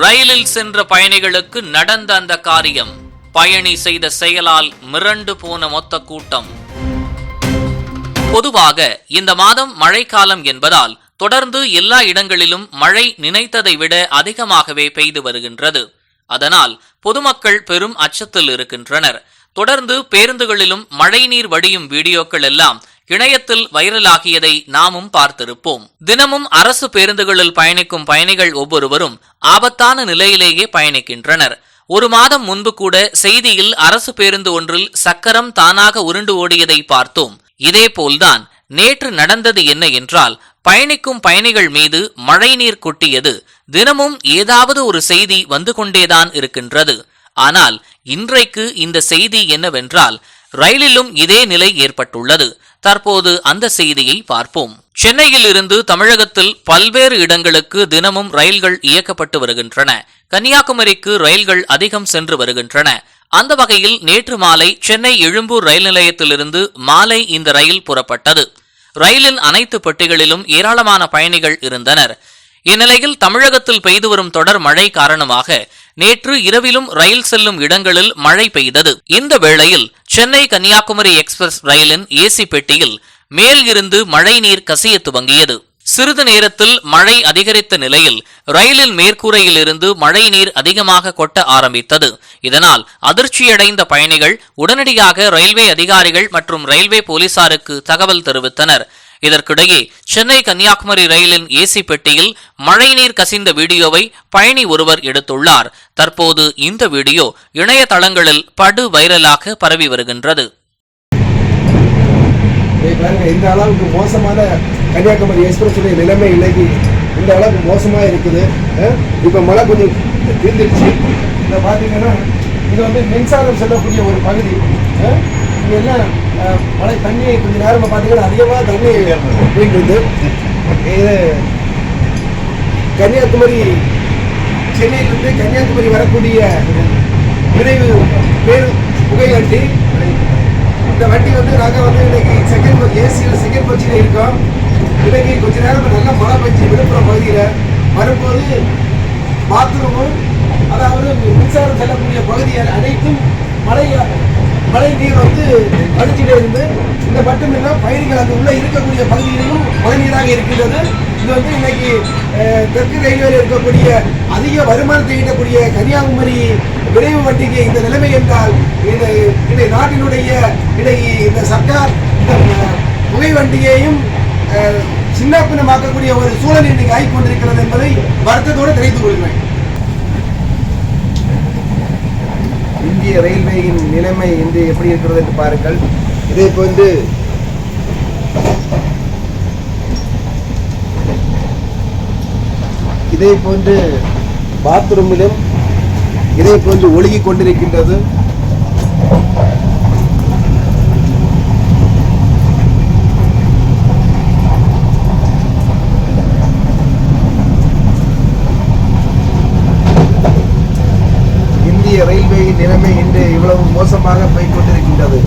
ரயிலில் சென்ற பயணிகளுக்கு நடந்த அந்த காரியம், பயணி செய்த செயலால் மிரண்டு போன மொத்த கூட்டம். பொதுவாக இந்த மாதம் மழைக்காலம் என்பதால் தொடர்ந்து எல்லா இடங்களிலும் மழை நினைத்ததை விட அதிகமாகவே பெய்து வருகின்றது. அதனால் பொதுமக்கள் பெரும் அச்சத்தில் இருக்கின்றனர். தொடர்ந்து பேருந்துகளிலும் மழைநீர் வடியும் வீடியோக்கள் எல்லாம் இணையத்தில் வைரலாகியதை நாமும் பார்த்திருப்போம். தினமும் அரசு பேருந்துகளில் பயணிக்கும் பயணிகள் ஒவ்வொருவரும் ஆபத்தான நிலையிலேயே பயணிக்கின்றனர். ஒரு மாதம் முன்பு கூட செய்தியில் அரசு பேருந்து ஒன்றில் சக்கரம் தானாக உருண்டு ஓடியதை பார்த்தோம். இதேபோல்தான் நேற்று நடந்தது என்ன என்றால், பயணிக்கும் பயணிகள் மீது மழைநீர் கொட்டியது. தினமும் ஏதாவது ஒரு செய்தி வந்து கொண்டேதான் இருக்கின்றது. ஆனால் இன்றைக்கு இந்த செய்தி என்னவென்றால், ரயிலிலும் இதே நிலை ஏற்பட்டுள்ளது. தற்போது அந்த செய்தியை பார்ப்போம். சென்னையில் இருந்து தமிழகத்தில் பல்வேறு இடங்களுக்கு தினமும் ரயில்கள் இயக்கப்பட்டு வருகின்றன. கன்னியாகுமரிக்கு ரயில்கள் அதிகம் சென்று வருகின்றன. அந்த வகையில் நேற்று மாலை சென்னை எழும்பூர் ரயில் நிலையத்திலிருந்து மாலை இந்த ரயில் புறப்பட்டது. ரயிலின் அனைத்து பெட்டிகளிலும் ஏராளமான பயணிகள் இருந்தனர். இந்நிலையில் தமிழகத்தில் பெய்து வரும் தொடர் மழை காரணமாக நேற்று இரவிலும் ரயில் செல்லும் இடங்களில் மழை பெய்தது. இந்த வேளையில் சென்னை கன்னியாகுமரி எக்ஸ்பிரஸ் ரயிலின் ஏசி பெட்டியில் மேல் இருந்து மழை நீர் கசிய துவங்கியது. சிறிது நேரத்தில் மழை அதிகரித்த நிலையில் ரயிலின் மேற்கூரையில் இருந்து மழை நீர் அதிகமாக கொட்ட ஆரம்பித்தது. இதனால் அதிர்ச்சியடைந்த பயணிகள் உடனடியாக ரயில்வே அதிகாரிகள் மற்றும் ரயில்வே போலீசாருக்கு தகவல் தெரிவித்தனர். இதற்கிடையே சென்னை கன்னியாகுமரி ரயிலின் ஏசி பெட்டியில் மழைநீர் கசிந்த வீடியோவை பயணி ஒருவர் எடுத்துள்ளார். தற்போது இந்த வீடியோ இணையதளங்களில் படு வைரலாக பரவி வருகின்றது. இந்த அளவுக்கு மோசமான கன்னியாகுமரி எக்ஸ்பிரஸ் நிலைமை இன்னைக்கு இந்த அளவுக்கு மோசமா இருக்குது. இப்ப மழை கொஞ்சம் தீர்ந்துருச்சு. இதை பார்த்தீங்கன்னா இது வந்து மின்சாரம் செல்லக்கூடிய ஒரு பகுதி. எல்லாம் மழை தண்ணி கொஞ்ச நேரம் பார்த்தீங்கன்னா அதிகமாக தண்ணி போயிட்டு. இது கன்னியாகுமரி சென்னையிலிருந்து கன்னியாகுமரி வரக்கூடிய விரைவு புகை வண்டி. இந்த வண்டி வந்து நாங்கள் வந்து இன்னைக்கு ஏசியில் செகண்ட் கோச்சில் இருக்கோம். இன்னைக்கு கொஞ்ச நேரம் நல்லா மழை பெஞ்சு விழுப்புரம் பகுதியில் வரும்போது பாத்ரூமும் அதாவது மின்சாரம் செல்லக்கூடிய பகுதிகள் அனைத்தும் மழை நீர் வந்து அடிச்சுட்டே இருந்து இந்த மட்டுமில்லை பயணிகள் அங்கு உள்ள இருக்கக்கூடிய பகுதிகளிலும் மழை நீராக இருக்கின்றது. இது வந்து இன்னைக்கு தெற்கு ரயில்வேல இருக்கக்கூடிய அதிக வருமானத்தை ஈட்டக்கூடிய கன்னியாகுமரி விரைவு வண்டிக்கு இந்த நிலைமை என்றால் இந்த நாட்டினுடைய இந்த சர்க்கார் இந்த புகை வண்டியையும் சின்னப்பின்னமாக்கக்கூடிய ஒரு சூழல் இன்னைக்கு ஆகிக் கொண்டிருக்கிறது என்பதை வருத்தத்தோடு தெரிவித்துக் கொள்கிறேன். இந்திய ரயில்வேயின் நிலைமை இன்று எப்படி இருக்கிறது என்று பாருங்கள். இதே போன்று பாத்ரூமிலும் இதே போன்று ஒழுகிக் கொண்டிருக்கின்றது. ரயில்வேயின் நிலைமை இன்று இவ்வளவு மோசமாக போய்கொண்டிருக்கின்றது.